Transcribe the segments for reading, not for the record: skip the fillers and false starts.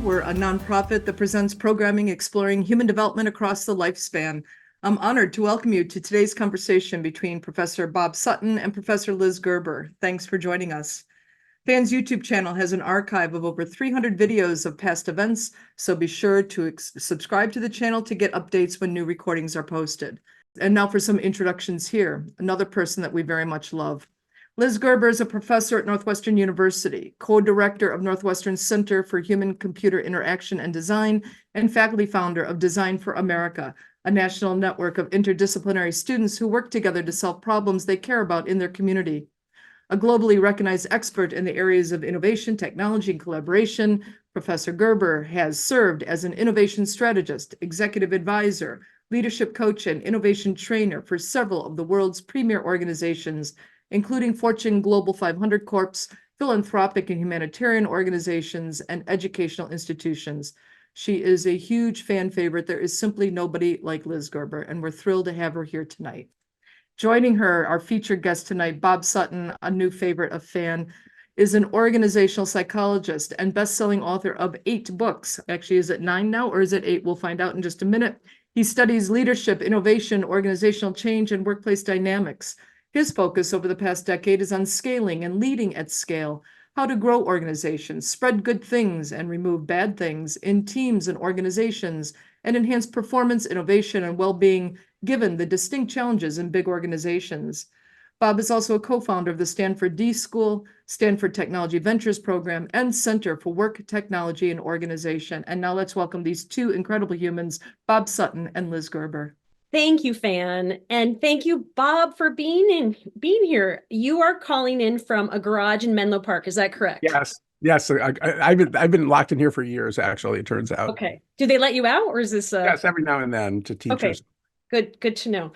Time. We're a nonprofit that presents programming exploring human development across the lifespan. I'm honored to welcome you to today's conversation between Professor Bob Sutton and Professor Liz Gerber. Thanks for joining us. FAN's YouTube channel has an archive of over 300 videos of past events, so be sure to subscribe to the channel to get updates when new recordings are posted. And now for some introductions here. Another person that we very much love. Liz Gerber is a professor at Northwestern University, co-director of Northwestern Center for Human-Computer Interaction and Design, and faculty founder of Design for America, a national network of interdisciplinary students who work together to solve problems they care about in their community. A globally recognized expert in the areas of innovation, technology, and collaboration, Professor Gerber has served as an innovation strategist, executive advisor, leadership coach, and innovation trainer for several of the world's premier organizations, including Fortune Global 500 Corps, philanthropic and humanitarian organizations, and educational institutions. She is a huge fan favorite. There is simply nobody like Liz Gerber, and we're thrilled to have her here tonight. Joining her, our featured guest tonight, Bob Sutton, a new favorite of FAN, is an organizational psychologist and best-selling author of 8 books. Actually, is it 9 now, or is it 8? We'll find out in just a minute. He studies leadership, innovation, organizational change, and workplace dynamics. His focus over the past decade is on scaling and leading at scale, how to grow organizations, spread good things and remove bad things in teams and organizations, and enhance performance, innovation, and well-being given the distinct challenges in big organizations. Bob is also a co-founder of the Stanford D School, Stanford Technology Ventures Program, and Center for Work, Technology, and Organization. And now let's welcome these two incredible humans, Bob Sutton and Liz Gerber. Thank you, Fan. And thank you, Bob, for being here. You are calling in from a garage in Menlo Park. Is that correct? Yes. I've been locked in here for years, actually, it turns out. Okay. Do they let you out, or is this Yes, every now and then to teachers. Okay. Good to know.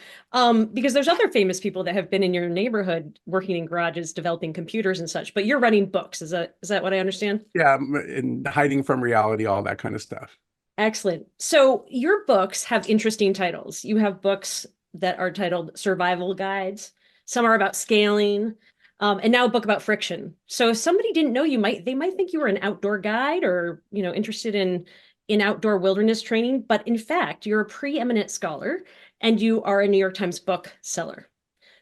Because there's other famous people that have been in your neighborhood working in garages, developing computers and such, but you're running books. Is that what I understand? Yeah, and hiding from reality, all that kind of stuff. Excellent. So your books have interesting titles. You have books that are titled Survival Guides. Some are about scaling, and now a book about friction. So if somebody didn't know you, they might think you were an outdoor guide or interested in outdoor wilderness training. But in fact, you're a preeminent scholar, and you are a New York Times book seller.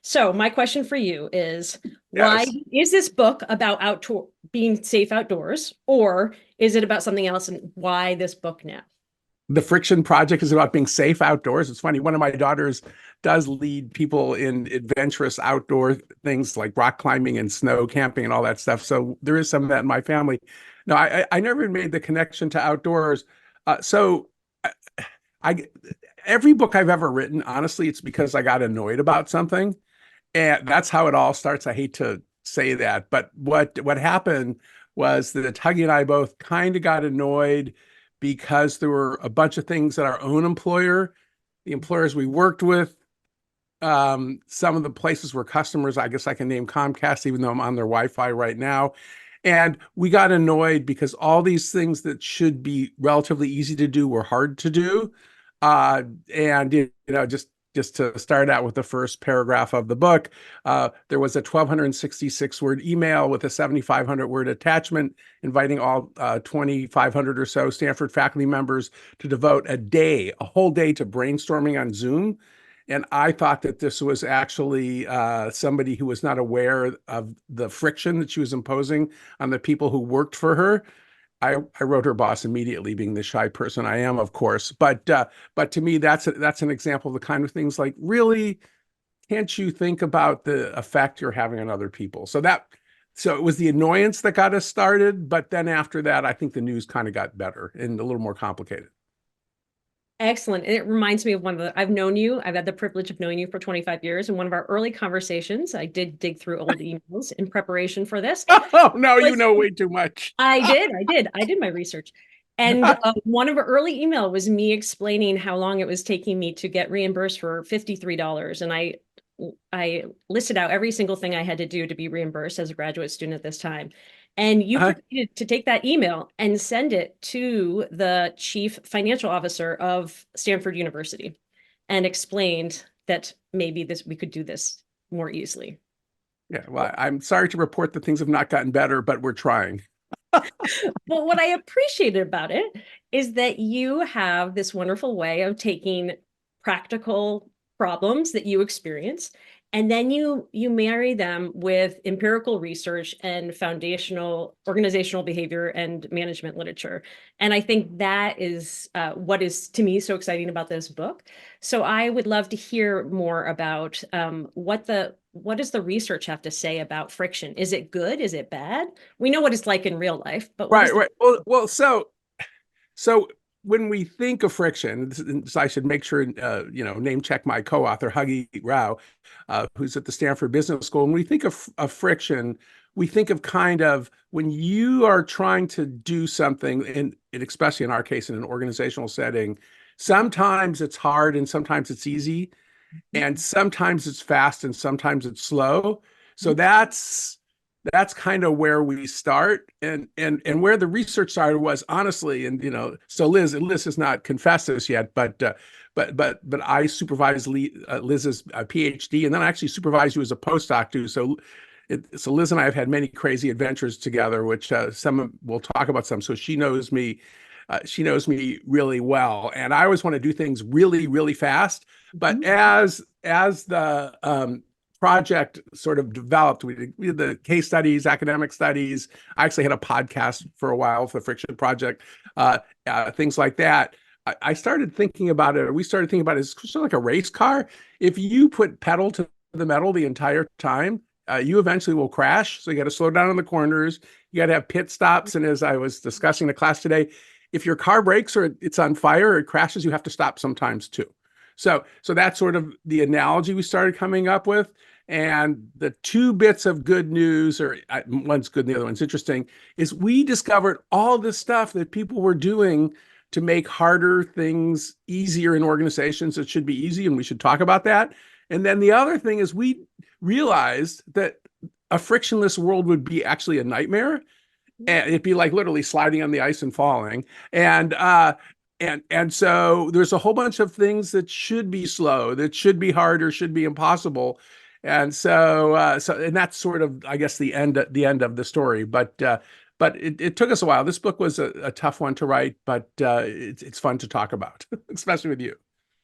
So my question for you is, why is this book about being safe outdoors, or is it about something else, and why this book now? The Friction Project is about being safe outdoors. It's funny, one of my daughters does lead people in adventurous outdoor things like rock climbing and snow camping and all that stuff. So there is some of that in my family. No, I never made the connection to outdoors. Every book I've ever written, honestly, it's because I got annoyed about something. And that's how it all starts. I hate to say that, but what happened was that Huggy and I both kind of got annoyed because there were a bunch of things that our own employer, the employers we worked with, some of the places were customers. I guess I can name Comcast, even though I'm on their Wi-Fi right now. And we got annoyed because all these things that should be relatively easy to do were hard to do. Just to start out with the first paragraph of the book, there was a 1,266-word email with a 7,500-word attachment inviting all 2,500 or so Stanford faculty members to devote a whole day to brainstorming on Zoom. And I thought that this was actually somebody who was not aware of the friction that she was imposing on the people who worked for her. I wrote her boss immediately, being the shy person I am, of course. But to me, that's an example of the kind of things like, really, can't you think about the effect you're having on other people? So it was the annoyance that got us started. But then after that, I think the news kind of got better and a little more complicated. Excellent. And it reminds me of I've had the privilege of knowing you for 25 years. And one of our early conversations, I did dig through old emails in preparation for this. Oh, no, you know way too much. I did my research. And one of our early email was me explaining how long it was taking me to get reimbursed for $53. And I listed out every single thing I had to do to be reimbursed as a graduate student at this time. And you proceeded to take that email and send it to the chief financial officer of Stanford University and explained that maybe we could do this more easily. Yeah, well, I'm sorry to report that things have not gotten better, but we're trying. But what I appreciated about it is that you have this wonderful way of taking practical problems that you experience, and then you marry them with empirical research and foundational organizational behavior and management literature. And I think that is what is to me so exciting about this book. So I would love to hear more about what does the research have to say about friction? Is it good? Is it bad? We know what it's like in real life, but what is Right, right. Well, so when we think of friction, so I should make sure, name check my co-author, Huggy Rao, who's at the Stanford Business School. When we think of friction, we think of kind of when you are trying to do something, and especially in our case, in an organizational setting, sometimes it's hard and sometimes it's easy, and sometimes it's fast and sometimes it's slow. So that's kind of where we start, and where the research started was honestly, and so Liz has not confessed this yet, but I supervised Liz's Ph.D. and then I actually supervised you as a postdoc too. So Liz and I have had many crazy adventures together, which some we'll talk about some. So she knows me. She knows me really well, and I always want to do things really, really fast. But as the project sort of developed, we did the case studies, academic studies. I actually had a podcast for a while for the Friction Project, things like that. I started thinking about it, or we started thinking about it as sort of like a race car. If you put pedal to the metal the entire time, you eventually will crash. So you got to slow down in the corners. You got to have pit stops. And as I was discussing in the class today, if your car breaks or it's on fire or it crashes, you have to stop sometimes too. So that's sort of the analogy we started coming up with. And the two bits of good news, or one's good and the other one's interesting, is we discovered all this stuff that people were doing to make harder things easier in organizations. It should be easy, and we should talk about that. And then the other thing is we realized that a frictionless world would be actually a nightmare. And it'd be like literally sliding on the ice and falling. And so there's a whole bunch of things that should be slow, that should be hard, or should be impossible. And so and that's sort of, I guess, the end of the story. But it took us a while. This book was a tough one to write, but it's fun to talk about, especially with you.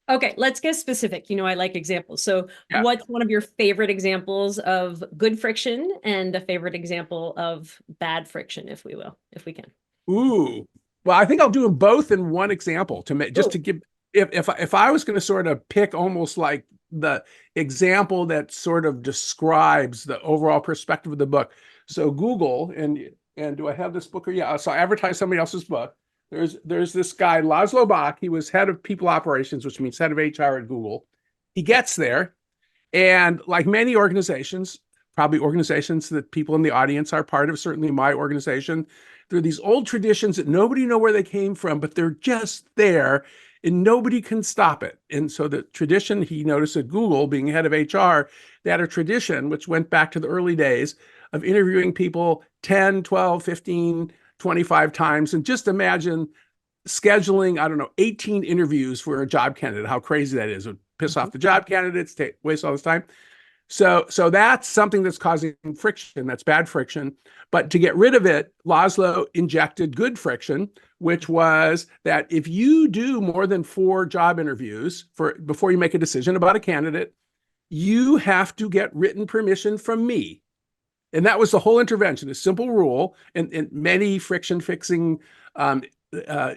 Okay, let's get specific. I like examples. So Yeah. what's one of your favorite examples of good friction and a favorite example of bad friction, if we can? Ooh, well, I think I'll do them both in one example to make, just to give, if I was going to sort of pick almost like the example that sort of describes the overall perspective of the book. So Google, and do I have this book? Or yeah, so I advertised somebody else's book. There's this guy, Laszlo Bach. He was head of people operations, which means head of HR at Google. He gets there, and like many organizations, probably organizations that people in the audience are part of, certainly my organization, there are these old traditions that nobody know where they came from, but they're just there, and nobody can stop it. And so the tradition, he noticed at Google, being head of HR, they had a tradition which went back to the early days of interviewing people 10, 12, 15, 25 times. And just imagine scheduling, I don't know, 18 interviews for a job candidate, how crazy that is. It would piss off the job candidates, waste all this time. So that's something that's causing friction. That's bad friction. But to get rid of it, Laszlo injected good friction, which was that if you do more than 4 job interviews before you make a decision about a candidate, you have to get written permission from me. And that was the whole intervention, a simple rule. And many friction fixing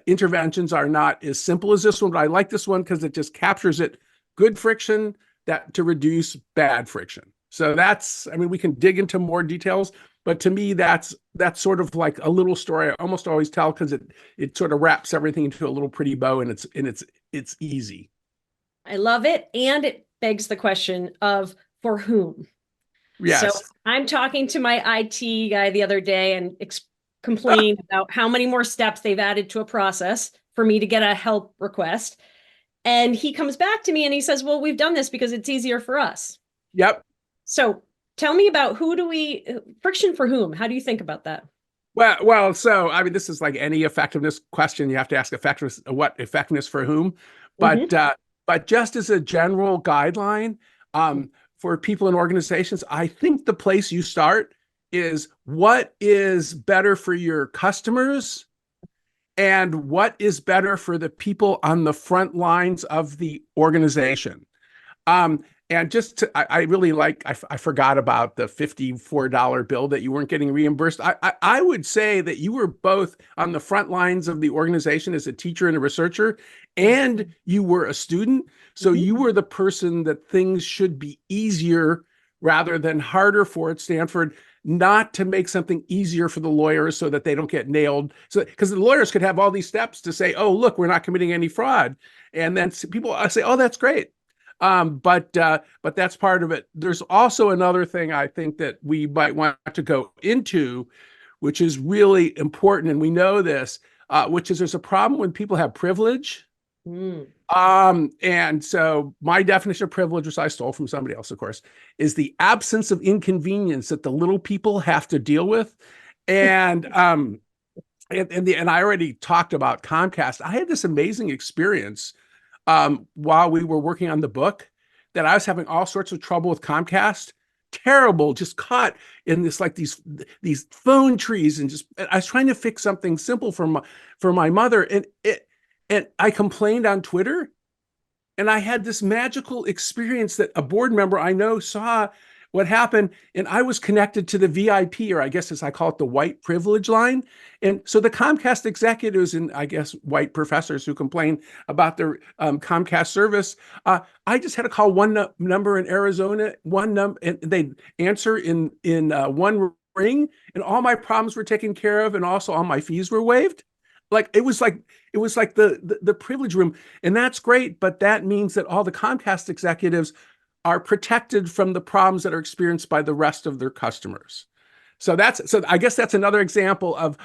interventions are not as simple as this one, but I like this one because it just captures it. Good friction that to reduce bad friction. So we can dig into more details, but to me, that's sort of like a little story I almost always tell, because it sort of wraps everything into a little pretty bow, and it's easy. I love it. And it begs the question of for whom? Yes. So I'm talking to my IT guy the other day and complained about how many more steps they've added to a process for me to get a help request. And he comes back to me and he says, well, we've done this because it's easier for us. Yep. So tell me about friction for whom? How do you think about that? Well, so, this is like any effectiveness question. You have to ask what effectiveness for whom? But, but just as a general guideline, for people in organizations, I think the place you start is what is better for your customers and what is better for the people on the front lines of the organization. And just to, I really like, I forgot about the $54 bill that you weren't getting reimbursed. I would say that you were both on the front lines of the organization as a teacher and a researcher, and you were a student. So you were the person that things should be easier rather than harder for at Stanford, not to make something easier for the lawyers so that they don't get nailed. So, because the lawyers could have all these steps to say, oh, look, we're not committing any fraud. And then people say, oh, that's great. But that's part of it. There's also another thing I think that we might want to go into, which is really important, and we know this, which is there's a problem when people have privilege. And so my definition of privilege, which I stole from somebody else, of course, is the absence of inconvenience that the little people have to deal with. And and I already talked about Comcast. I had this amazing experience while we were working on the book, that I was having all sorts of trouble with Comcast. Terrible, just caught in this, like these phone trees, and I was trying to fix something simple for my mother, and I complained on Twitter, and I had this magical experience that a board member I know saw what happened, and I was connected to the VIP, or I guess as I call it, the white privilege line. And so the Comcast executives and I guess white professors who complain about their Comcast service, I just had to call one number in Arizona, and they'd answer in one ring, and all my problems were taken care of, and also all my fees were waived. It was like the privilege room, and that's great, but that means that all the Comcast executives are protected from the problems that are experienced by the rest of their customers. So I guess that's another example of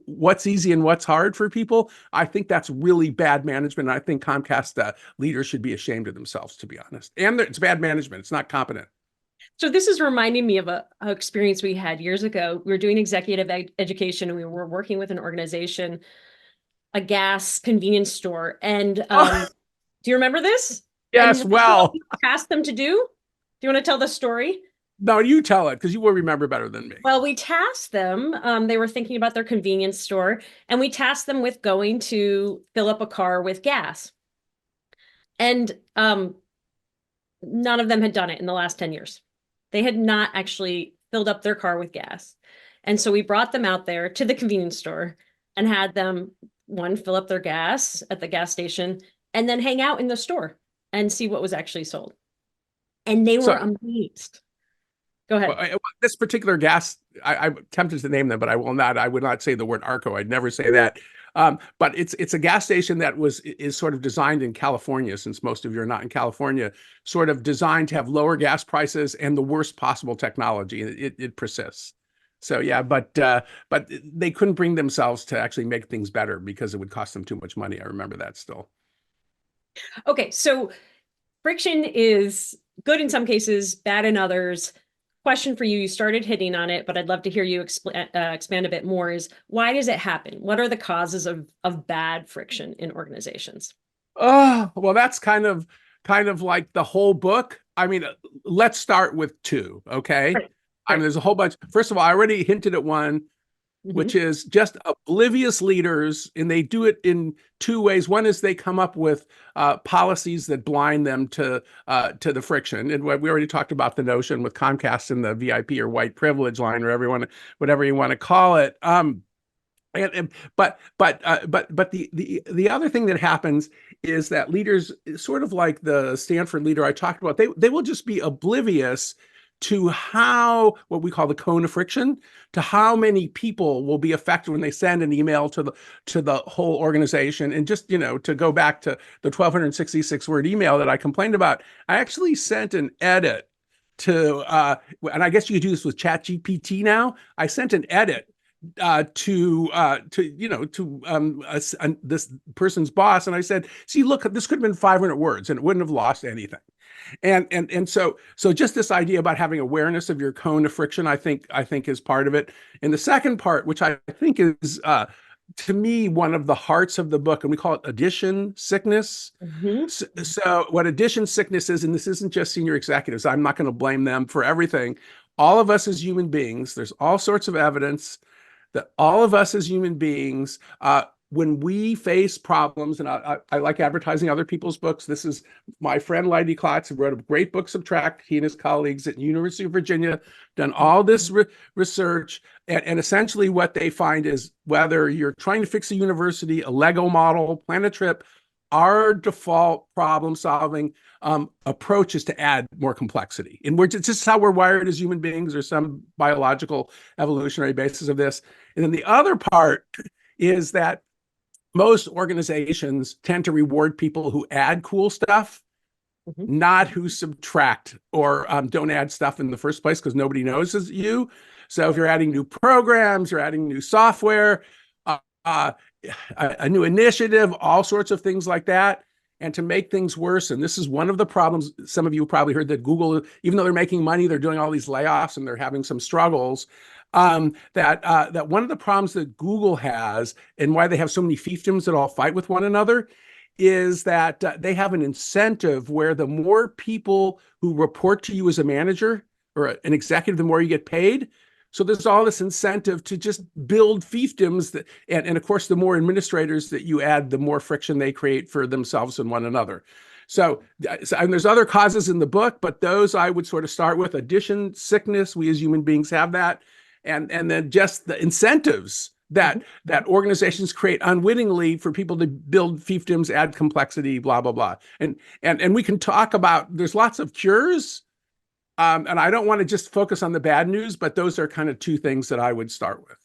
what's easy and what's hard for people. I think that's really bad management. And I think Comcast leaders should be ashamed of themselves, to be honest. And it's bad management. It's not competent. So this is reminding me of a experience we had years ago. We were doing executive education, and we were working with an organization, a gas convenience store. And do you remember this? Yes, and well. Asked them to do? Do you want to tell the story? No, you tell it, because you will remember better than me. Well, we tasked them. They were thinking about their convenience store, and we tasked them with going to fill up a car with gas. And none of them had done it in the last 10 years. They had not actually filled up their car with gas. And so we brought them out there to the convenience store and had them, one, fill up their gas at the gas station, and then hang out in the store and see what was actually sold. And they were amazed. Go ahead. Well, this particular gas, I'm tempted to name them, but I will not. I would not say the word Arco. I'd never say that. But it's a gas station that is sort of designed in California, since most of you are not in California, sort of designed to have lower gas prices and the worst possible technology. It persists. So yeah, but they couldn't bring themselves to actually make things better because it would cost them too much money. I remember that still. Okay, so friction is good in some cases, bad in others. Question for you, you started hitting on it, but I'd love to hear you expand a bit more, is why does it happen? What are the causes of bad friction in organizations? Oh, well, that's kind of like the whole book. I mean, let's start with two, okay? Right. I mean, there's a whole bunch. First of all, I already hinted at one, which is just oblivious leaders, and they do it in two ways. One is they come up with policies that blind them to the friction, and we already talked about the notion with Comcast and the VIP or white privilege line, or whatever you want to call it. But the other thing that happens is that leaders, sort of like the Stanford leader I talked about, they will just be oblivious to what we call the cone of friction, to how many people will be affected when they send an email to the whole organization. And just, to go back to the 1,266 word email that I complained about, I actually sent an edit to, and I guess you could do this with ChatGPT now. I sent an edit to this person's boss, and I said, see, look, this could have been 500 words and it wouldn't have lost anything. And so just this idea about having awareness of your cone of friction, I think is part of it. And the second part, which I think is to me one of the hearts of the book, and we call it addition sickness. So what addition sickness is, and this isn't just senior executives, I'm not going to blame them for everything. all of us as human beings, there's all sorts of evidence that all of us as human beings, when we face problems, and I like advertising other people's books. This is my friend Leidy Klotz, who wrote a great book, Subtract. He and his colleagues at University of Virginia done all this research. And essentially what they find is whether you're trying to fix a university, a Lego model, plan a trip, our default problem solving approach is to add more complexity. And it's just how we're wired as human beings. There's some biological evolutionary basis of this. And then the other part is that most organizations tend to reward people who add cool stuff, not who subtract or don't add stuff in the first place, because nobody knows as you. So if you're adding new programs, you're adding new software, a new initiative, all sorts of things like that. And to make things worse, and this is one of the problems, some of you probably heard that Google, even though they're making money, they're doing all these layoffs and they're having some struggles. That one of the problems that Google has, and why they have so many fiefdoms that all fight with one another, is that they have an incentive where the more people who report to you as a manager or an executive, the more you get paid. So there's all this incentive to just build fiefdoms that, and of course, the more administrators that you add, the more friction they create for themselves and one another. So and there's other causes in the book, but those I would sort of start with: addition, sickness. We as human beings have that. And then just the incentives that organizations create unwittingly for people to build fiefdoms, add complexity, blah, blah, blah. And we can talk about, there's lots of cures. And I don't want to just focus on the bad news, but those are kind of two things that I would start with.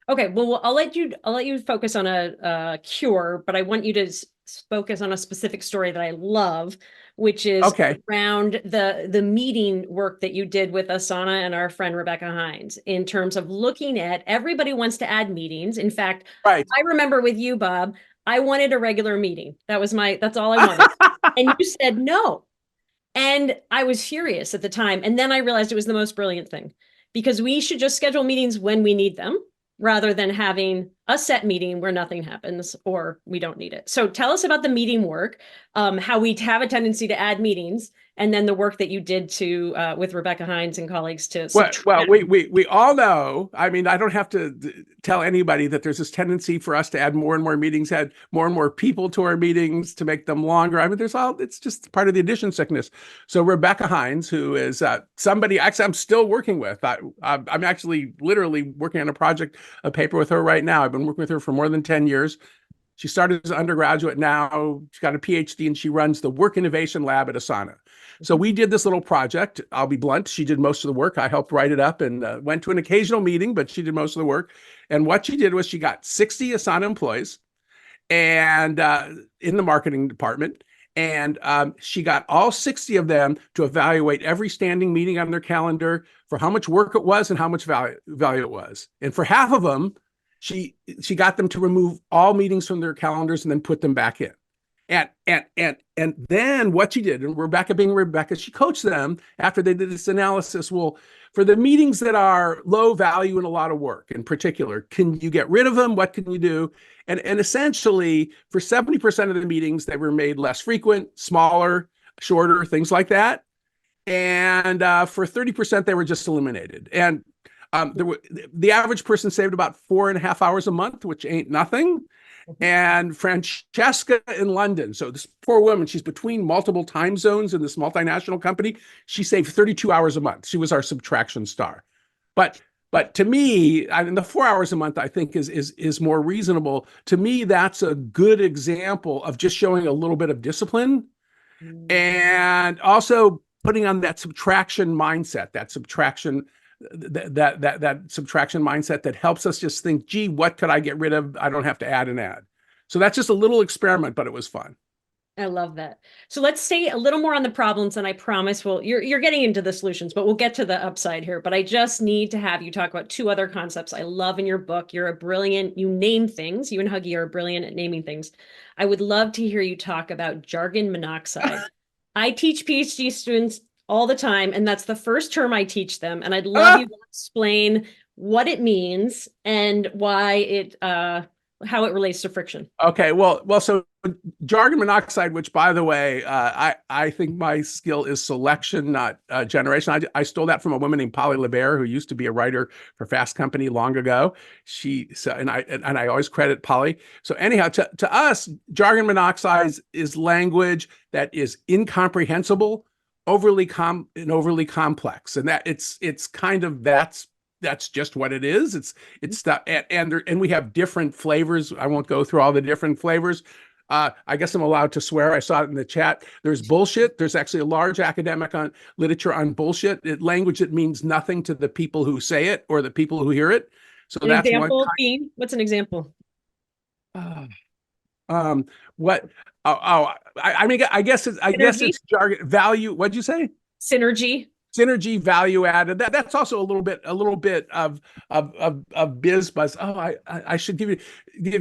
Okay, well, I'll let you focus on a cure, but I want you to focus on a specific story that I love, which is around the meeting work that you did with Asana and our friend Rebecca Hines, in terms of looking at, everybody wants to add meetings. In fact, I remember with you, Bob, I wanted a regular meeting. That's all I wanted. And you said no. And I was furious at the time. And then I realized it was the most brilliant thing, because we should just schedule meetings when we need them, rather than having a set meeting where nothing happens or we don't need it. So tell us about the meeting work, how we have a tendency to add meetings, and then the work that you did with Rebecca Hines and colleagues to. Well, we all know, I mean, I don't have to tell anybody that there's this tendency for us to add more and more meetings, add more and more people to our meetings to make them longer. I mean, it's just part of the addition sickness. So Rebecca Hines, who is somebody actually I'm still working with, I'm actually literally working on a paper with her right now. I've been working with her for more than 10 years. She started as an undergraduate. Now she's got a Ph.D. and she runs the Work Innovation Lab at Asana. So we did this little project. I'll be blunt. She did most of the work. I helped write it up and went to an occasional meeting, but she did most of the work. And what she did was she got 60 Asana employees and in the marketing department. And she got all 60 of them to evaluate every standing meeting on their calendar for how much work it was and how much value it was. And for half of them, she got them to remove all meetings from their calendars and then put them back in. And then what she did, and Rebecca being Rebecca, she coached them after they did this analysis. Well, for the meetings that are low value and a lot of work in particular, can you get rid of them? What can you do? And essentially, for 70% of the meetings, they were made less frequent, smaller, shorter, things like that. And for 30%, they were just eliminated. And the average person saved about 4.5 hours a month, which ain't nothing. And Francesca in London, so this poor woman, she's between multiple time zones in this multinational company. She saved 32 hours a month. She was our subtraction star. But to me, I mean, the 4 hours a month, I think, is more reasonable. To me, that's a good example of just showing a little bit of discipline and also putting on that subtraction mindset, that subtraction mindset that helps us just think, gee, what could I get rid of? I don't have to add and add. So that's just a little experiment, but it was fun. I love that. So let's stay a little more on the problems, and I promise you're getting into the solutions, but we'll get to the upside here. But I just need to have you talk about two other concepts I love in your book. You name things. You and Huggy are brilliant at naming things. I would love to hear you talk about jargon monoxide. I teach PhD students all the time, and that's the first term I teach them. And I'd love you to explain what it means and why how it relates to friction. Okay, well, so jargon monoxide, which by the way, I think my skill is selection, not generation. I stole that from a woman named Polly LeBaire, who used to be a writer for Fast Company long ago. And I always credit Polly. So anyhow, to us, jargon monoxide is language that is incomprehensible, overly complex, and that it's kind of that's just what it is. It's stuff, and we have different flavors. I won't go through all the different flavors. I guess I'm allowed to swear. I saw it in the chat. There's bullshit. There's actually a large academic literature on bullshit, language that means nothing to the people who say it or the people who hear it. So An that's example, one. Dean? What's an example? What? I mean, I guess it's jargon value. What'd you say? Synergy. Synergy, value added. That's also a little bit of biz buzz. Oh, I should give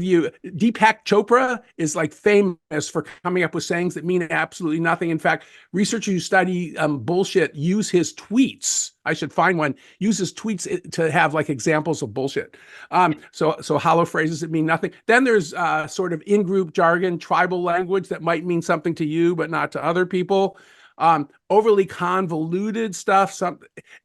you Deepak Chopra is like famous for coming up with sayings that mean absolutely nothing. In fact, researchers who study bullshit use his tweets. I should find one. Use his tweets to have like examples of bullshit. So hollow phrases that mean nothing. Then there's sort of in-group jargon, tribal language that might mean something to you but not to other people. Overly convoluted stuff.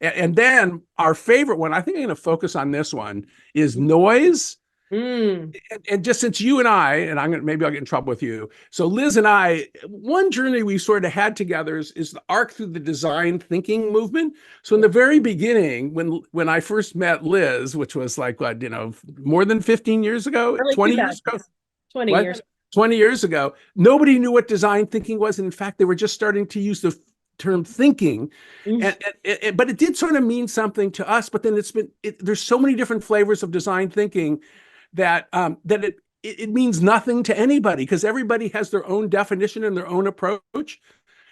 And then our favorite one, I think I'm going to focus on this one, is noise. And just since you and I, and maybe I'll get in trouble with you. So Liz and I, one journey we sort of had together is the arc through the design thinking movement. So in the very beginning, when I first met Liz, which was like, what, more than 15 years ago, Early 20 years ago, 20 years. 20 years ago, nobody knew what design thinking was. And in fact, they were just starting to use the term thinking, but it did sort of mean something to us. But then there's so many different flavors of design thinking that it means nothing to anybody because everybody has their own definition and their own approach.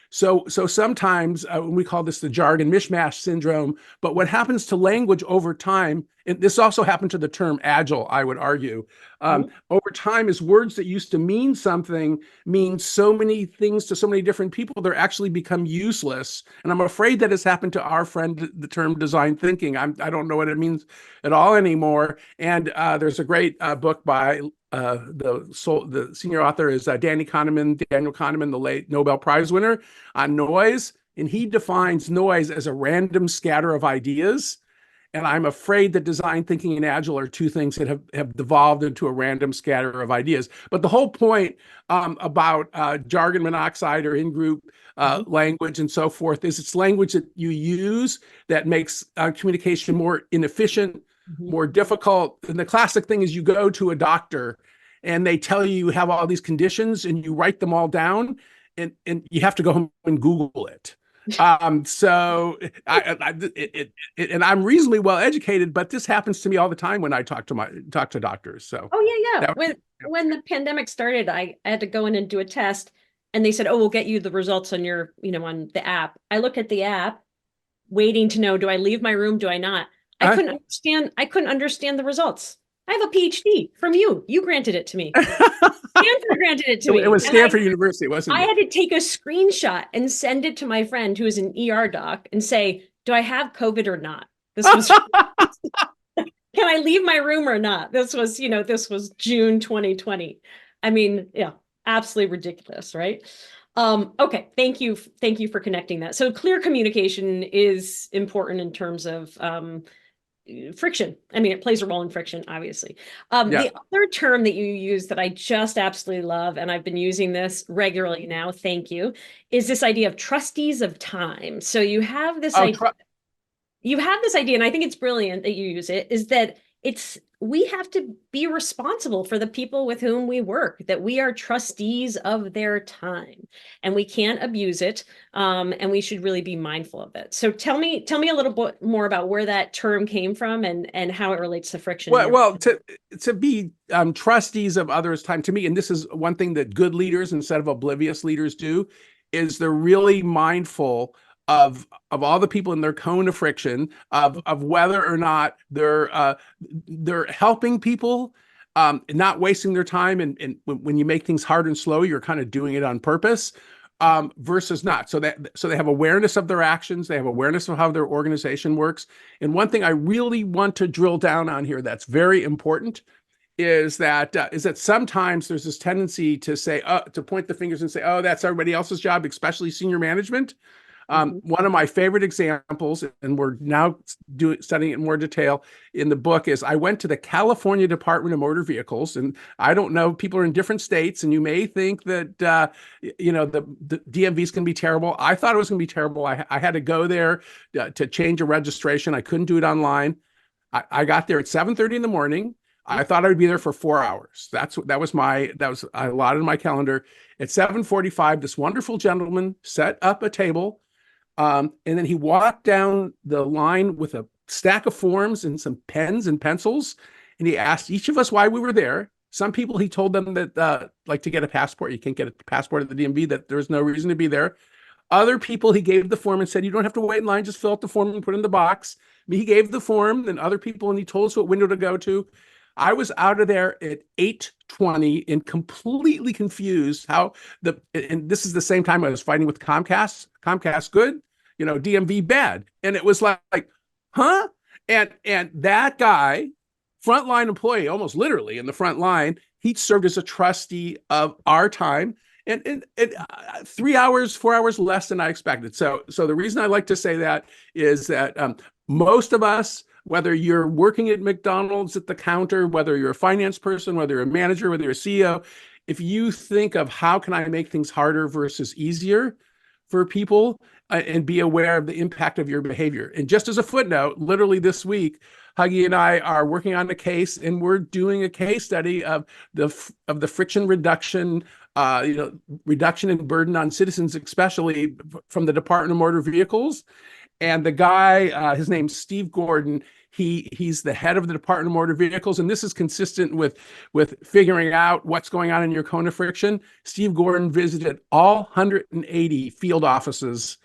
So sometimes we call this the jargon mishmash syndrome. But what happens to language over time, and this also happened to the term agile, I would argue, over time is words that used to mean something mean so many things to so many different people, they're actually become useless. And I'm afraid that has happened to our friend, the term design thinking. I don't know what it means at all anymore. And there's a great book by the senior author is Daniel Kahneman, the late Nobel Prize winner, on noise. And he defines noise as a random scatter of ideas. And I'm afraid that design thinking and agile are two things that have devolved into a random scatter of ideas. But the whole point about jargon monoxide or in-group language and so forth is it's language that you use that makes communication more inefficient, more difficult. And the classic thing is you go to a doctor and they tell you have all these conditions and you write them all down and you have to go home and Google it. So and I'm reasonably well educated, but this happens to me all the time when I talk to doctors. So when the pandemic started, I had to go in and do a test, and they said, "Oh, we'll get you the results on your, on the app." I look at the app, waiting to know, do I leave my room? Do I not? I couldn't understand the results. I have a Ph.D. from you. You granted it to me. Stanford granted it to me. It was Stanford University, wasn't it? I had to take a screenshot and send it to my friend who is an ER doc and say, do I have COVID or not? This was, can I leave my room or not? This was, this was June 2020. I mean, yeah, absolutely ridiculous, right? Okay, thank you for connecting that. So clear communication is important in terms of friction. I mean, it plays a role in friction, obviously. The other term that you use that I just absolutely love, and I've been using this regularly now, thank you, is this idea of trustees of time. So you have this idea, and I think it's brilliant that you use it, is that we have to be responsible for the people with whom we work, that we are trustees of their time and we can't abuse it. And we should really be mindful of it. So tell me a little bit more about where that term came from and how it relates to friction. Well, to be trustees of others' time, to me, and this is one thing that good leaders instead of oblivious leaders do, is they're really mindful of all the people in their cone of friction, of whether or not they're helping people, not wasting their time. And when you make things hard and slow, you're kind of doing it on purpose, versus not. So they have awareness of their actions. They have awareness of how their organization works. And one thing I really want to drill down on here that's very important is that sometimes there's this tendency to say, to point the fingers and say, oh, that's everybody else's job, especially senior management. One of my favorite examples, and we're now studying it in more detail in the book, is I went to the California Department of Motor Vehicles, and I don't know, people are in different states, and you may think that the DMV is going to be terrible. I thought it was going to be terrible. I had to go there to change a registration. I couldn't do it online. I got there at 7:30 in the morning. I thought I would be there for 4 hours. I allotted my calendar. At 7:45, this wonderful gentleman set up a table. And then he walked down the line with a stack of forms and some pens and pencils. And he asked each of us why we were there. Some people, he told them that, like to get a passport, you can't get a passport at the DMV, that there's no reason to be there. Other people, he gave the form and said, you don't have to wait in line, just fill out the form and put it in the box. He gave the form, and other people, and he told us what window to go to. I was out of there at 8:20 and completely confused and this is the same time I was fighting with Comcast. Comcast good, DMV bad. And it was like, huh? And that guy, frontline employee, almost literally in the front line, he served as a trustee of our time. And 3 hours, 4 hours less than I expected. So the reason I like to say that is that most of us, whether you're working at McDonald's at the counter, whether you're a finance person, whether you're a manager, whether you're a CEO, if you think of how can I make things harder versus easier for people, and be aware of the impact of your behavior. And just as a footnote, literally this week, Huggy and I are working on a case, and we're doing a case study of the friction reduction, reduction in burden on citizens, especially from the Department of Motor Vehicles. And the guy, his name's Steve Gordon. He's the head of the Department of Motor Vehicles, and this is consistent with figuring out what's going on in your cone of friction. Steve Gordon visited all 180 field offices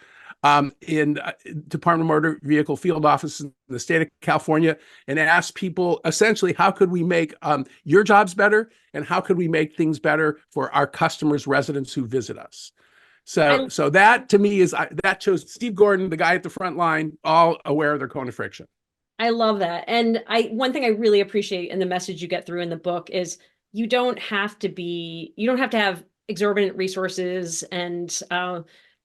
in Department of Motor Vehicle field offices in the state of California, and asked people essentially, how could we make your jobs better, and how could we make things better for our customers, residents who visit us? So that to me that shows Steve Gordon, the guy at the front line, all aware of their cone of friction. I love that. And one thing I really appreciate in the message you get through in the book is you don't have to have exorbitant resources and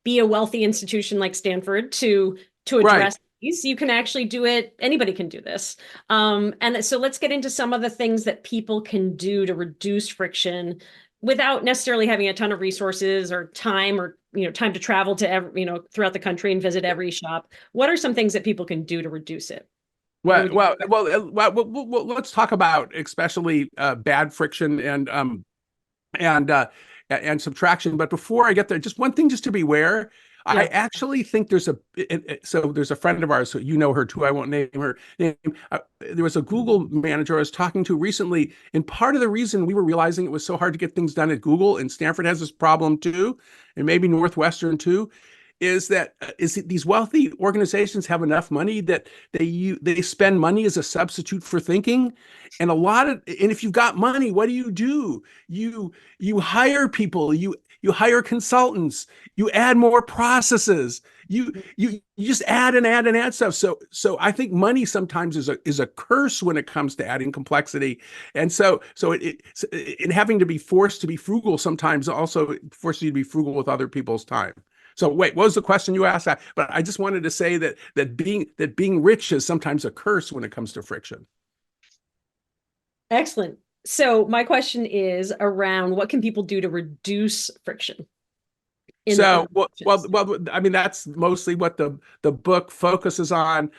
be a wealthy institution like Stanford to address Right. these. You can actually do it. Anybody can do this. And so let's get into some of the things that people can do to reduce friction without necessarily having a ton of resources or time time to travel to throughout the country and visit every shop. What are some things that people can do to reduce it? Well, let's talk about especially bad friction and subtraction. But before I get there, just one thing just to beware. Yeah. I actually think there's a friend of ours, so you know her too, I won't name her name. There was a Google manager I was talking to recently, and part of the reason we were realizing it was so hard to get things done at Google, and Stanford has this problem too, and maybe Northwestern too, is that these wealthy organizations have enough money that they spend money as a substitute for thinking. And if you've got money, what do? You hire people, you hire consultants, you add more processes, you just add and add and add stuff. So I think money sometimes is a curse when it comes to adding complexity. And so in having to be forced to be frugal sometimes also forces you to be frugal with other people's time. So wait, what was the question you asked? But I just wanted to say that being rich is sometimes a curse when it comes to friction. Excellent. So my question is around what can people do to reduce friction? I mean, that's mostly what the book focuses on.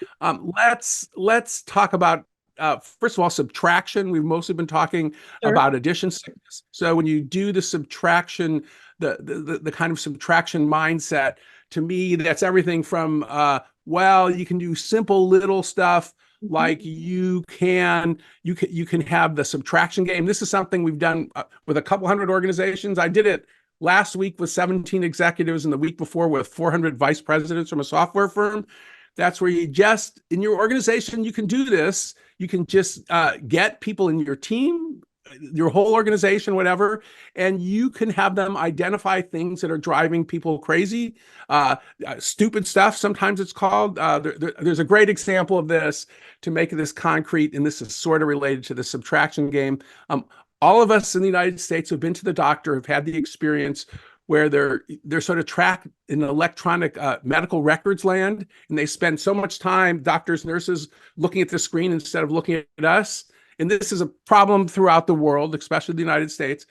Let's talk about first of all, subtraction. We've mostly been talking about addition. So when you do the subtraction, the kind of subtraction mindset, to me, that's everything from you can do simple little stuff like you can have the subtraction game. This is something we've done with a couple hundred organizations. I did it last week with 17 executives, and the week before with 400 vice presidents from a software firm. That's where in your organization, you can do this. You can just get people in your team, your whole organization, whatever, and you can have them identify things that are driving people crazy, stupid stuff. Sometimes it's called. There's a great example of this to make this concrete, and this is sort of related to the subtraction game. All of us in the United States who've been to the doctor have had the experience where they're sort of tracked in electronic medical records land, and they spend so much time, doctors, nurses, looking at the screen instead of looking at us. And this is a problem throughout the world, especially the United States.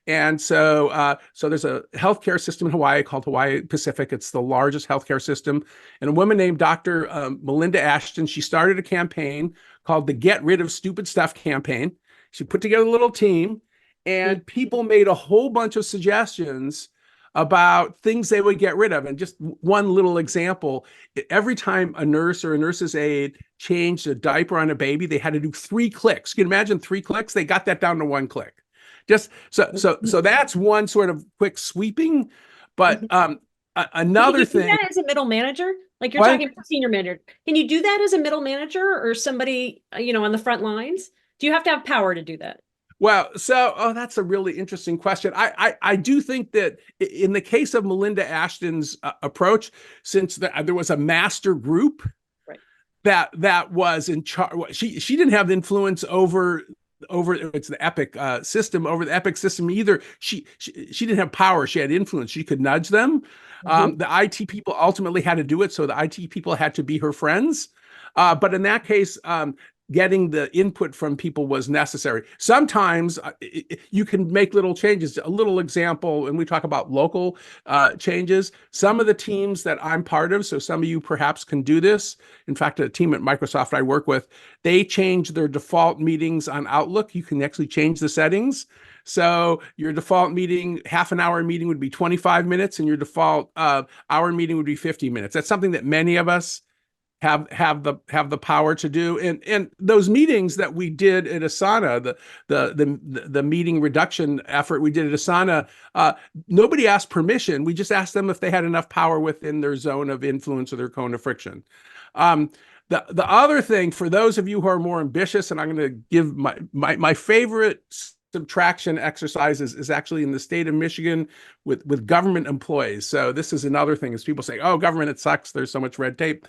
And so there's a healthcare system in Hawaii called Hawaii Pacific. It's the largest healthcare system. And a woman named Dr. Melinda Ashton, she started a campaign called the Get Rid of Stupid Stuff campaign. She put together a little team, and people made a whole bunch of suggestions about things they would get rid of. And just one little example, every time a nurse or a nurse's aide changed a diaper on a baby, they had to do 3 clicks. You can imagine 3 clicks? They got that down to 1 click. Just so that's one sort of quick sweeping. But another thing. Can you do that as a middle manager? Like you're talking about senior manager. Can you do that as a middle manager or somebody, on the front lines? Do you have to have power to do that? Well, that's a really interesting question. I do think that in the case of Melinda Ashton's approach, since there was a master group that was in charge, she didn't have influence over it's the Epic system, over the Epic system either. She didn't have power. She had influence. She could nudge them. The IT people ultimately had to do it, so the IT people had to be her friends. But in that case, getting the input from people was necessary. Sometimes you can make little changes. A little example, and we talk about local changes. Some of the teams that I'm part of, so some of you perhaps can do this. In fact, a team at Microsoft I work with, they change their default meetings on Outlook. You can actually change the settings. So your default meeting, half an hour meeting would be 25 minutes, and your default hour meeting would be 50 minutes. That's something that many of us have the power to do. And those meetings that we did at Asana, the meeting reduction effort we did at Asana, nobody asked permission. We just asked them if they had enough power within their zone of influence or their cone of friction. The other thing, for those of you who are more ambitious, and I'm going to give my favorite subtraction exercises is actually in the state of Michigan with government employees. So this is another thing, is people say, oh, government, it sucks, there's so much red tape.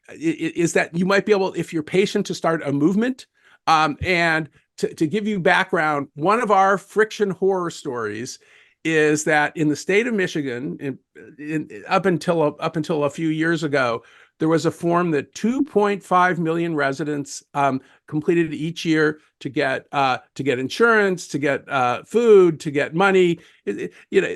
Is that you might be able, if you're patient, to start a movement. And to give you background, one of our friction horror stories is that in the state of Michigan, up until a few years ago, there was a form that 2.5 million residents completed each year to get insurance, to get food, to get money.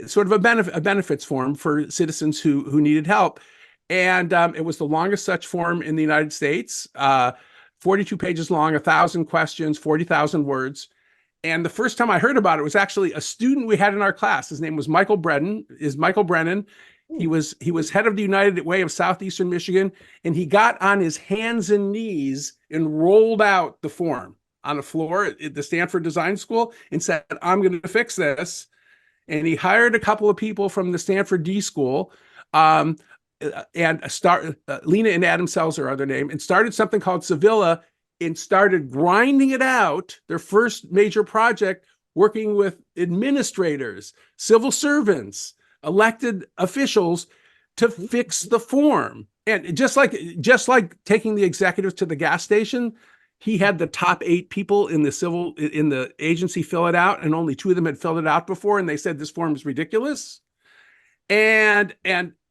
Sort of a benefits form for citizens who needed help. And it was the longest such form in the United States, 42 pages long, 1,000 questions, 40,000 words. And the first time I heard about it was actually a student we had in our class. His name was Michael Brennan. He was head of the United Way of Southeastern Michigan, and he got on his hands and knees and rolled out the form on the floor at the Stanford Design School and said, I'm going to fix this. And he hired a couple of people from the Stanford D School, and Lena and Adam Selzer are their name, and started something called Sevilla and started grinding it out, their first major project, working with administrators, civil servants, elected officials to fix the form. And just like taking the executives to the gas station, he had the top 8 people in the agency fill it out, and only 2 of them had filled it out before, and they said this form is ridiculous. And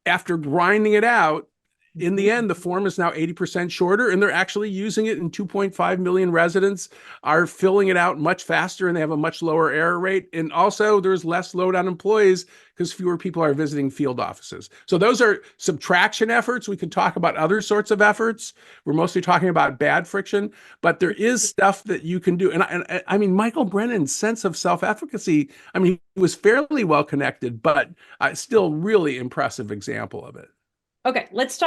after grinding it out, in the end, the form is now 80% shorter, and they're actually using it, and 2.5 million residents are filling it out much faster, and they have a much lower error rate. And also, there's less load on employees because fewer people are visiting field offices. So those are subtraction efforts. We could talk about other sorts of efforts. We're mostly talking about bad friction, but there is stuff that you can do. And I mean, Michael Brennan's sense of self-efficacy, I mean, he was fairly well connected, but still really impressive example of it. Okay, let's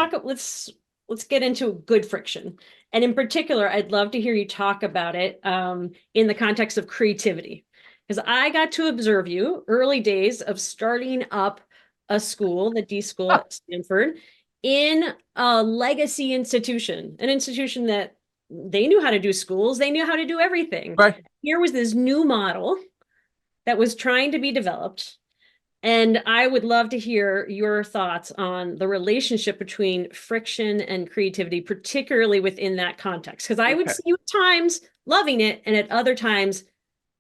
get into good friction. And in particular, I'd love to hear you talk about it in the context of creativity. Because I got to observe you early days of starting up a school, the D School at Stanford, in a legacy institution, an institution that they knew how to do schools, they knew how to do everything. Right. Here was this new model that was trying to be developed. And I would love to hear your thoughts on the relationship between friction and creativity, particularly within that context. Because I would see you at times loving it and at other times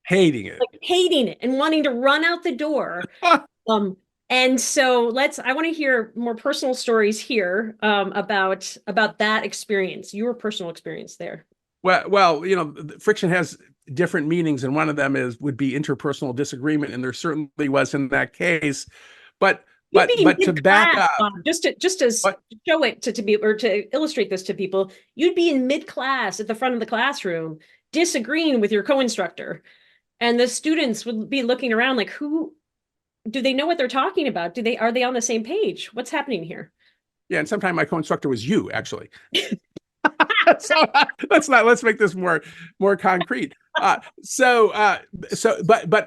Hating it. like hating it and wanting to run out the door. And so I want to hear more personal stories here about that experience, your personal experience there. Well, friction has different meanings, and one of them would be interpersonal disagreement, and there certainly was in that case. But to back up, just to show it to be, or to illustrate this to people, you'd be in mid-class at the front of the classroom disagreeing with your co-instructor, and the students would be looking around like, who do they know what they're talking about? Are they on the same page? What's happening here? Yeah, and sometimes my co-instructor was you, actually. So let's make this more concrete. But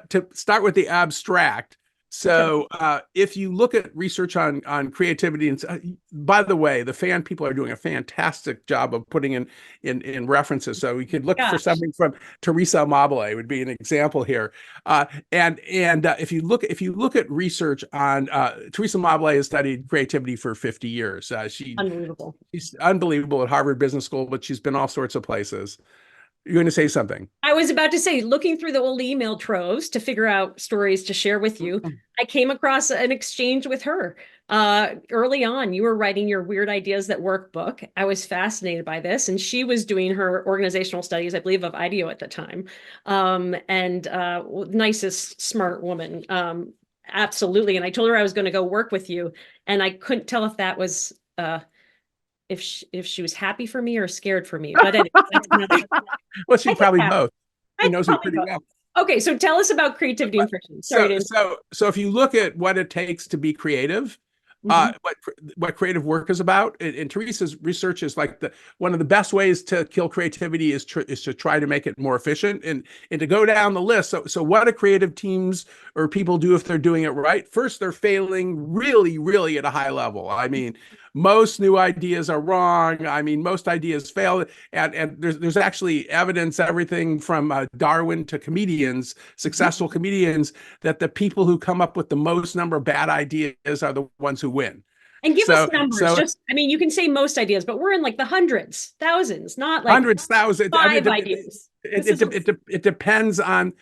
to start with the abstract. So if you look at research on creativity, and by the way, the fan people are doing a fantastic job of putting in references. So we could look for something from Teresa Amabile would be an example here. And if you look at research on Teresa Amabile has studied creativity for 50 years. She's unbelievable at Harvard Business School, but she's been all sorts of places. You're going to say something. I was about to say, looking through the old email troves to figure out stories to share with you, I came across an exchange with her. Early on, you were writing your Weird Ideas That Work book. I was fascinated by this, and she was doing her organizational studies, I believe, of IDEO at the time. Nicest, smart woman. Absolutely. And I told her I was going to go work with you, and I couldn't tell if that was if she was happy for me or scared for me. But anyway, well, she probably both. She knows me pretty well. Okay, so tell us about creativity and friction. So if you look at what it takes to be creative, what creative work is about, and Teresa's research is like one of the best ways to kill creativity is to try to make it more efficient and to go down the list. So what do creative teams or people do if they're doing it right? First, they're failing really, really at a high level. I mean, most new ideas are wrong. I mean, most ideas fail, and there's actually evidence, everything from Darwin to comedians, successful comedians, that the people who come up with the most number of bad ideas are the ones who win. And give us numbers. You can say most ideas, but we're in like the hundreds, thousands, not like hundreds, thousands. Five ideas. It depends on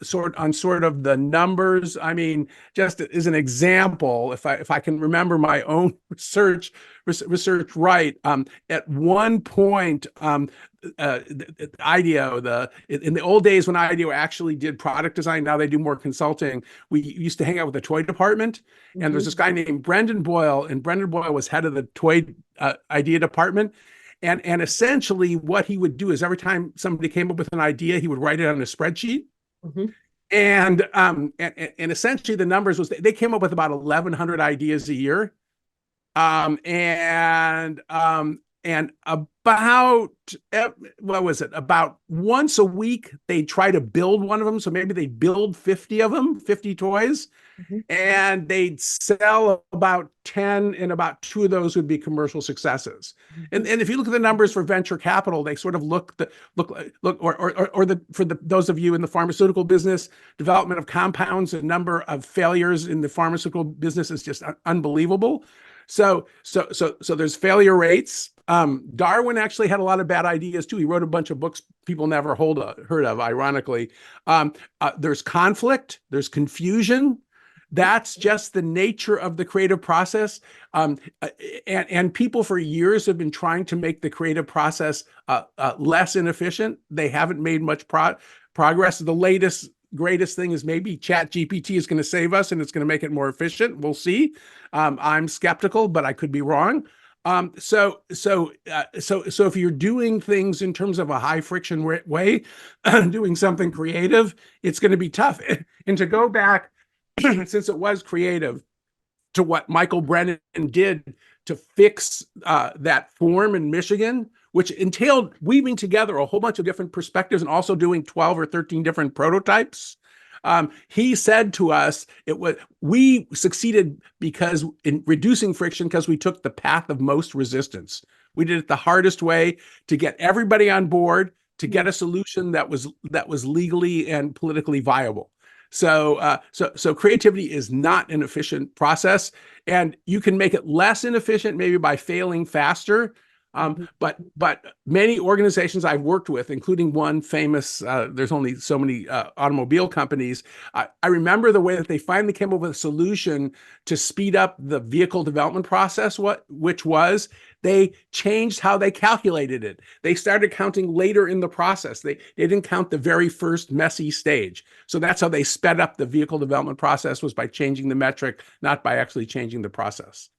sort of the numbers. I mean, just as an example, if I can remember my own research right, at one point, IDEO, in the old days when IDEO actually did product design, now they do more consulting. We used to hang out with the toy department, and there's this guy named Brendan Boyle, and Brendan Boyle was head of the toy idea department. And essentially what he would do is every time somebody came up with an idea, he would write it on a spreadsheet. And essentially the numbers was they came up with about 1,100 ideas a year. And about, what was it? About once a week, they try to build one of them. So maybe they build 50 of them, 50 toys, and they'd sell about 10, and about 2 of those would be commercial successes. And if you look at the numbers for venture capital, they sort of those of you in the pharmaceutical business, development of compounds, the number of failures in the pharmaceutical business is just unbelievable. So there's failure rates. Darwin actually had a lot of bad ideas too. He wrote a bunch of books people never heard of, ironically. There's conflict, there's confusion. That's just the nature of the creative process. And people for years have been trying to make the creative process less inefficient. They haven't made much progress. The greatest thing is maybe ChatGPT is going to save us and it's going to make it more efficient. We'll see. I'm skeptical, but I could be wrong. So if you're doing things in terms of a high friction way, doing something creative, it's going to be tough. And to go back, since it was creative, to what Michael Brennan did to fix that form in Michigan, which entailed weaving together a whole bunch of different perspectives and also doing 12 or 13 different prototypes. He said to us, we succeeded because in reducing friction, because we took the path of most resistance. We did it the hardest way to get everybody on board, to get a solution that was legally and politically viable. So creativity is not an efficient process, and you can make it less inefficient maybe by failing faster. But many organizations I've worked with, including one famous, there's only so many automobile companies. I remember the way that they finally came up with a solution to speed up the vehicle development process, which was they changed how they calculated it. They started counting later in the process. They didn't count the very first messy stage. So that's how they sped up the vehicle development process, was by changing the metric, not by actually changing the process.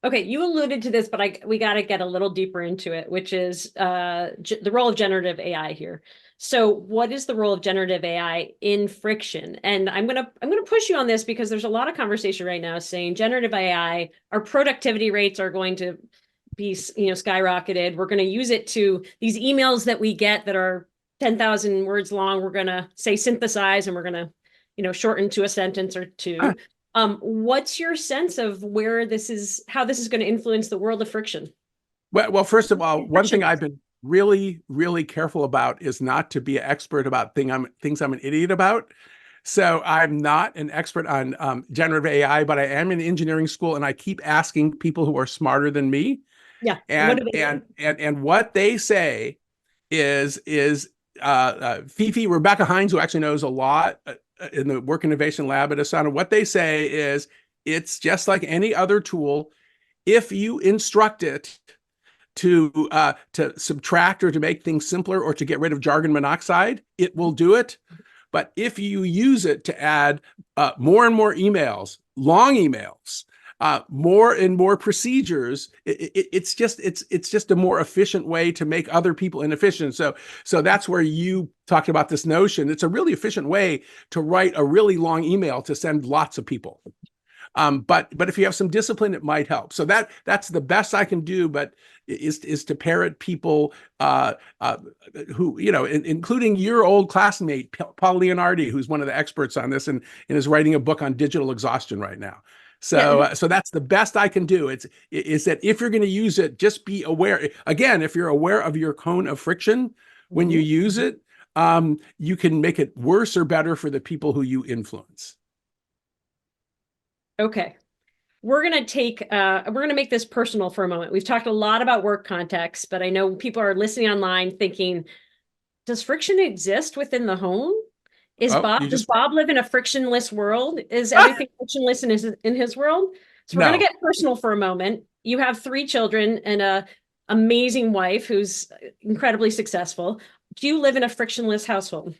Okay, you alluded to this, but we got to get a little deeper into it, which is the role of generative AI here. So, what is the role of generative AI in friction? And I'm gonna push you on this, because there's a lot of conversation right now saying generative AI, our productivity rates are going to be, skyrocketed. We're going to use it to these emails that we get that are 10,000 words long. We're going to say synthesize, and we're going to, shorten to a sentence or two. What's your sense of how this is going to influence the world of friction? Well, first of all, one thing I've been really, really careful about is not to be an expert about things I'm an idiot about. So I'm not an expert on generative AI, but I am in engineering school, and I keep asking people who are smarter than me. Yeah. And what they say is Fifi, Rebecca Hines, who actually knows a lot in the work innovation lab at Sutton, what they say is it's just like any other tool. If you instruct it to subtract or to make things simpler or to get rid of jargon monoxide, it will do it. But if you use it to add more and more emails, long emails, more and more procedures, it's just a more efficient way to make other people inefficient. So that's where you talked about this notion. It's a really efficient way to write a really long email to send lots of people. But if you have some discipline, it might help. So that's the best I can do, but is to parrot people who, including your old classmate, Paul Leonardi, who's one of the experts on this and is writing a book on digital exhaustion right now. So that's the best I can do. Is that if you're going to use it, just be aware. Again, if you're aware of your cone of friction when you use it, you can make it worse or better for the people who you influence. Okay. We're going to make this personal for a moment. We've talked a lot about work context, but I know people are listening online thinking, does friction exist within the home? Does Bob live in a frictionless world? Is everything frictionless in his world? So we're going to get personal for a moment. You have 3 children and an amazing wife who's incredibly successful. Do you live in a frictionless household?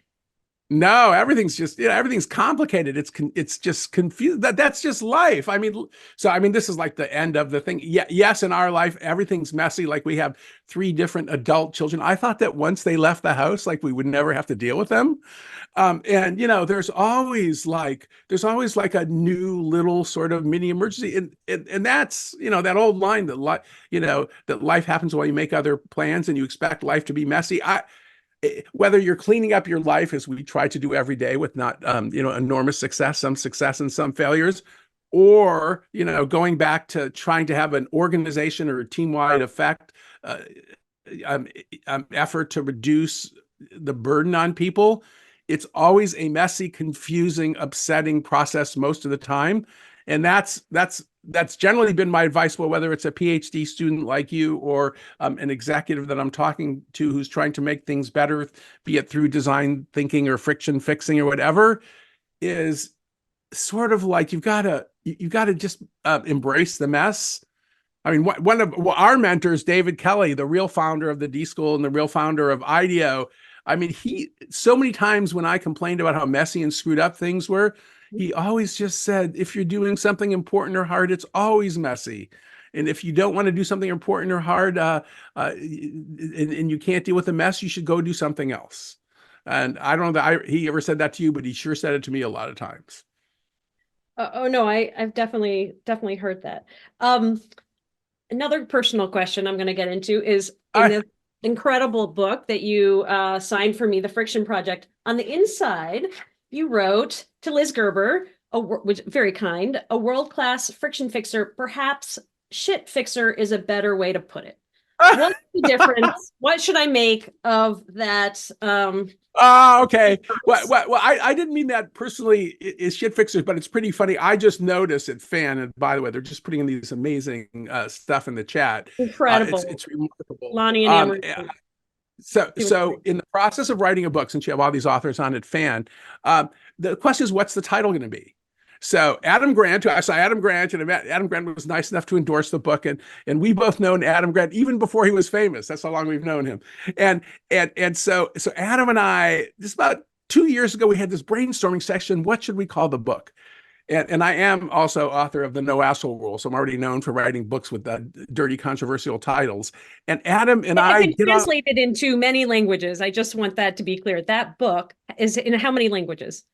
No, everything's just, everything's complicated. It's just confused. That's just life. This is like the end of the thing. Yeah, yes, in our life, everything's messy. Like, we have 3 different adult children. I thought that once they left the house, like, we would never have to deal with them. And there's always like a new little sort of mini emergency. And that's, that old line that life happens while you make other plans and you expect life to be messy. Whether you're cleaning up your life, as we try to do every day with not, enormous success, some success and some failures, or, going back to trying to have an organization or a team-wide effect, effort to reduce the burden on people, it's always a messy, confusing, upsetting process most of the time. And that's generally been my advice, whether it's a PhD student like you or an executive that I'm talking to who's trying to make things better, be it through design thinking or friction fixing or whatever, is sort of like you've got to just embrace the mess. I mean, one of our mentors, David Kelly, the real founder of the D School and the real founder of IDEO, I mean, so many times when I complained about how messy and screwed up things were, he always just said, if you're doing something important or hard, it's always messy. And if you don't want to do something important or hard, and you can't deal with the mess, you should go do something else. And I don't know that he ever said that to you, but he sure said it to me a lot of times. Oh no, I've definitely heard that. Another personal question I'm going to get into is in this incredible book that you signed for me, The Friction Project. On the inside, you wrote to Liz Gerber, which very kind, a world-class friction fixer, perhaps shit fixer is a better way to put it. What's the difference? What should I make of that? Okay. Well, I didn't mean that personally is shit fixers, but it's pretty funny. I just noticed at Fan, and by the way, they're just putting in these amazing stuff in the chat. Incredible. It's remarkable. Lonnie and Amory. So in the process of writing a book, since you have all these authors on at Fan, the question is, what's the title going to be? So Adam Grant, I saw Adam Grant, and Adam Grant was nice enough to endorse the book, and we've both known Adam Grant even before he was famous. That's how long we've known him. And so Adam and I, just about 2 years ago, we had this brainstorming session. What should we call the book? And I am also author of the No Asshole Rule, so I'm already known for writing books with dirty, controversial titles. And Adam and I get translated into many languages. I just want that to be clear. That book is in how many languages?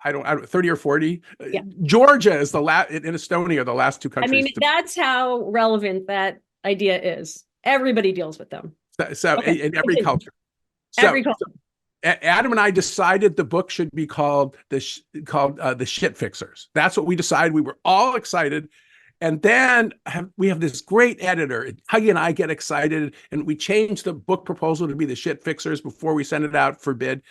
I don't 30 or 40. Yeah. Georgia is the last, in Estonia, the last two countries. I mean, that's how relevant that idea is. Everybody deals with them. So okay. in every culture. Every culture. Adam and I decided the book should be called the Shit Fixers. That's what we decided. We were all excited. And then we have this great editor. Huggy and I get excited, and we changed the book proposal to be the Shit Fixers before we sent it out for bid.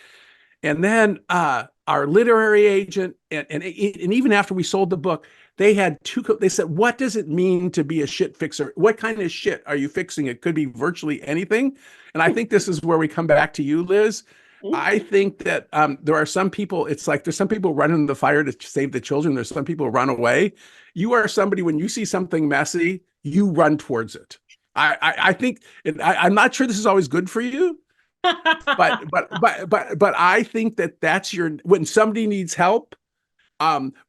And then our literary agent, and even after we sold the book, they said, what does it mean to be a shit fixer? What kind of shit are you fixing? It could be virtually anything. And I think this is where we come back to you, Liz. I think that there are some people, it's like there's some people running the fire to save the children. There's some people who run away. You are somebody, when you see something messy, you run towards it. I think, I'm not sure this is always good for you. but I think that's when somebody needs help,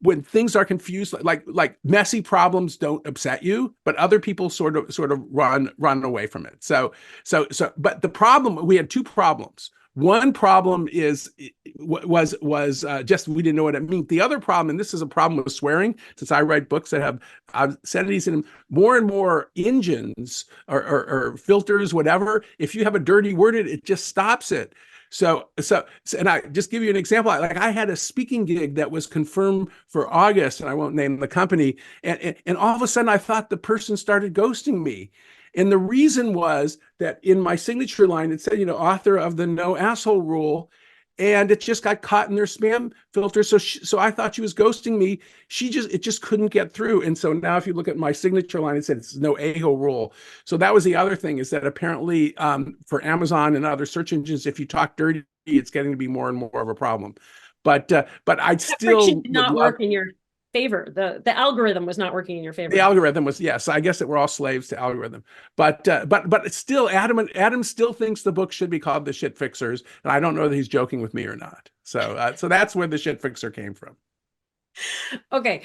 when things are confused, like messy problems don't upset you, but other people sort of run away from it. But the problem, we had two problems. One problem was just we didn't know what it meant. The other problem, and this is a problem with swearing, since I write books that have obscenities in them, more and more engines or filters, whatever, if you have a dirty word in it, it just stops it. So, and I just give you an example. Like I had a speaking gig that was confirmed for August, and I won't name the company. And all of a sudden, I thought the person started ghosting me. And the reason was that in my signature line, it said, author of the No Asshole Rule, and it just got caught in their spam filter. So I thought she was ghosting me. It just couldn't get through. And so now if you look at my signature line, it said it's No A-hole Rule. So that was the other thing, is that apparently for Amazon and other search engines, if you talk dirty, it's getting to be more and more of a problem. But I'd still did not work in your favor. The algorithm was not working in your favor. The algorithm was, yes. I guess that we're all slaves to algorithm. But it's still, Adam still thinks the book should be called The Shit Fixers, and I don't know that he's joking with me or not. So that's where the Shit Fixer came from. Okay,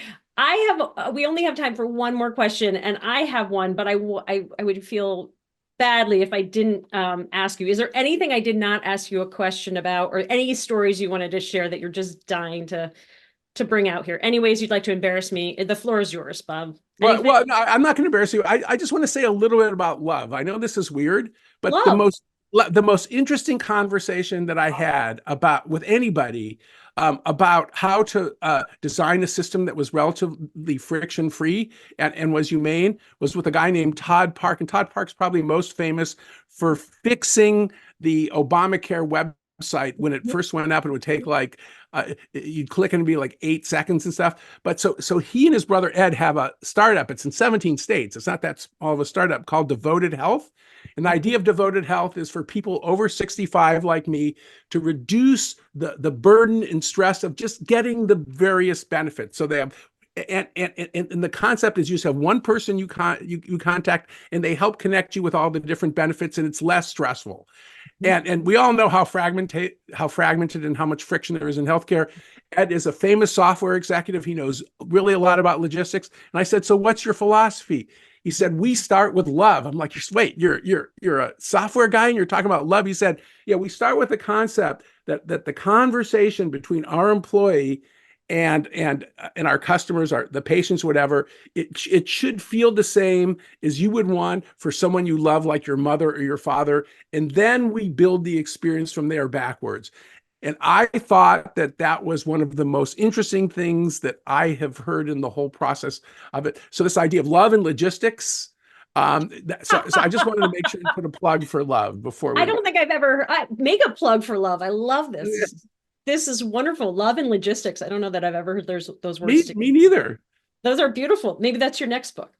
we only have time for one more question, and I have one, but I would feel badly if I didn't ask you. Is there anything I did not ask you a question about, or any stories you wanted to share that you're just dying to bring out here? Any ways you'd like to embarrass me? The floor is yours, Bob. Well, no, I'm not going to embarrass you. I just want to say a little bit about love. I know this is weird, but the most interesting conversation that I had with anybody about how to design a system that was relatively friction-free and was humane was with a guy named Todd Park. And Todd Park's probably most famous for fixing the Obamacare website when it first went up. It would take you'd click and it'd be like 8 seconds and stuff. But so he and his brother Ed have a startup. It's in 17 states. It's not that small of a startup, called Devoted Health. And the idea of Devoted Health is for people over 65 like me to reduce the burden and stress of just getting the various benefits. So they have, and the concept is you just have one person you contact, and they help connect you with all the different benefits, and it's less stressful. And we all know how fragmented and how much friction there is in healthcare. Ed is a famous software executive. He knows really a lot about logistics. And I said, so what's your philosophy? He said, we start with love. I'm like, wait, you're a software guy and you're talking about love? He said, yeah, we start with the concept that the conversation between our employee and our customers, the patients, whatever, it should feel the same as you would want for someone you love, like your mother or your father. And then we build the experience from there backwards. And I thought that was one of the most interesting things that I have heard in the whole process of it. So this idea of love and logistics, So I just wanted to make sure to put a plug for love before we I don't think I've ever make a plug for love. I love this. This is wonderful. Love and logistics. I don't know that I've ever heard those words me neither. Those are beautiful. Maybe that's your next book.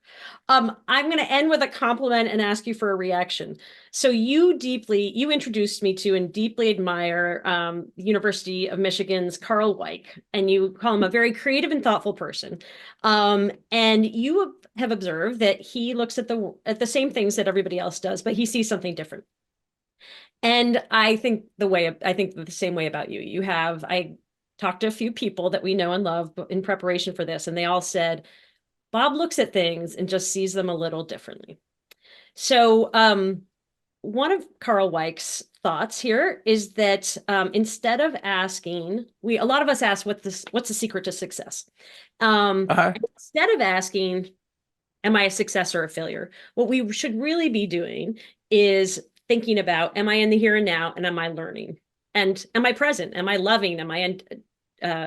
I'm going to end with a compliment and ask you for a reaction. So you introduced me to and deeply admire University of Michigan's Carl Weick, and you call him a very creative and thoughtful person. And you have observed that he looks at the same things that everybody else does, but he sees something different. And I think the same way about you. I talked to a few people that we know and love in preparation for this, and they all said, Bob looks at things and just sees them a little differently. So one of Carl Weick's thoughts here is that instead of asking, a lot of us ask, what's the secret to success? Instead of asking, am I a success or a failure? What we should really be doing is thinking about, am I in the here and now, and am I learning? And am I present? Am I loving? Am I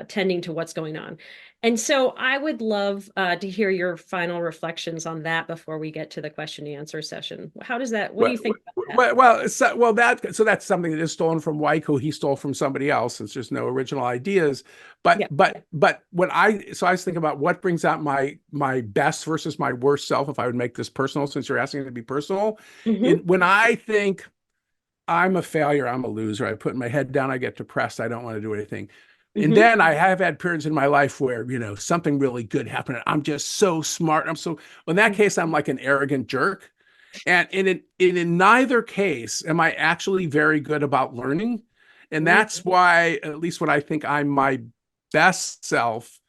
tending to what's going on? And so I would love to hear your final reflections on that before we get to the question and answer session. What do you think about that? That's something that is stolen from Weick, who he stole from somebody else, since there's no original ideas. But when I was thinking about what brings out my best versus my worst self, if I would make this personal, since you're asking it to be personal, when I think I'm a failure, I'm a loser, I put my head down, I get depressed, I don't want to do anything. And then I have had periods in my life where, something really good happened. I'm just so smart. In that case, I'm like an arrogant jerk. And in neither case am I actually very good about learning. And that's why, at least when I think I'm my best self,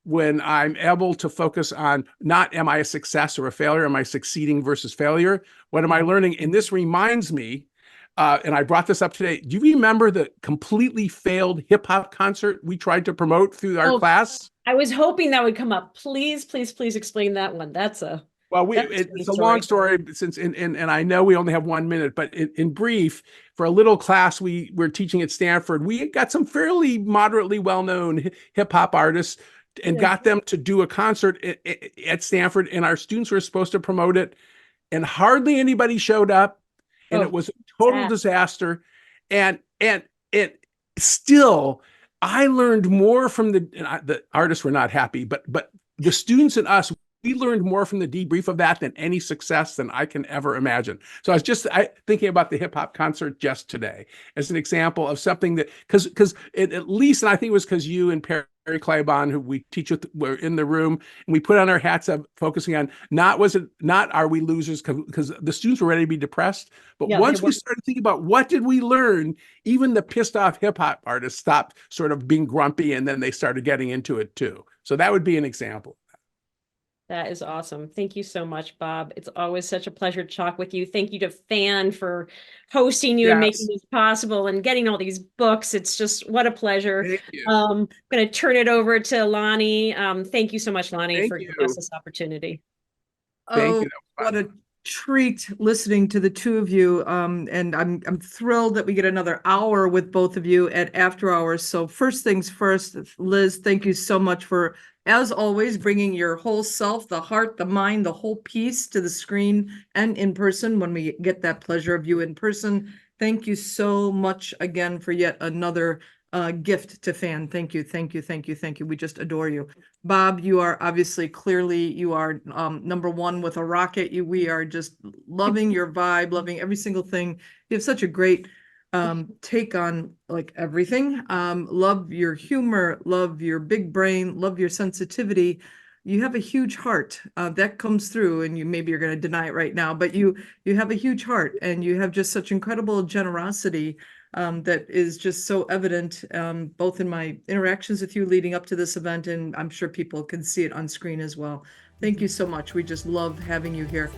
when I'm able to focus on not am I a success or a failure, am I succeeding versus failure? What am I learning? And this reminds me, and I brought this up today. Do you remember the completely failed hip hop concert we tried to promote through our class? I was hoping that would come up. Please, please, please explain that one. It's a long story, and I know we only have 1 minute, but in brief, for a little class we're teaching at Stanford, we got some fairly moderately well-known hip hop artists and got them to do a concert at Stanford, and our students were supposed to promote it, and hardly anybody showed up. And it was a total disaster. And still, I learned more from the artists were not happy, but the students and us, we learned more from the debrief of that than any success than I can ever imagine. So I was thinking about the hip hop concert just today as an example of something that, because at least, and I think it was because you and Perry Claiborne, who we teach with, were in the room, and we put on our hats of focusing on not are we losers, because the students were ready to be depressed, but once we started thinking about what did we learn, even the pissed off hip hop artists stopped sort of being grumpy, and then they started getting into it too. So that would be an example. That is awesome. Thank you so much, Bob. It's always such a pleasure to talk with you. Thank you to Fan for hosting you and making this possible and getting all these books. It's just, what a pleasure. Thank you. I'm going to turn it over to Lonnie. Thank you so much, Lonnie, for giving us this opportunity. Thank you. What a treat listening to the two of you. And I'm thrilled that we get another hour with both of you at After Hours. So first things first, Liz, thank you so much for, as always, bringing your whole self, the heart, the mind, the whole piece to the screen and in person when we get that pleasure of you in person. Thank you so much again for yet another gift to Fan. Thank you, thank you, thank you, thank you. We just adore you. Bob, you are clearly number one with a rocket. We are just loving your vibe, loving every single thing. You have such a great take on like everything. Love your humor, love your big brain, love your sensitivity. You have a huge heart that comes through, and maybe you're going to deny it right now, but you have a huge heart, and you have just such incredible generosity that is just so evident, both in my interactions with you leading up to this event, and I'm sure people can see it on screen as well. Thank you so much. We just love having you here.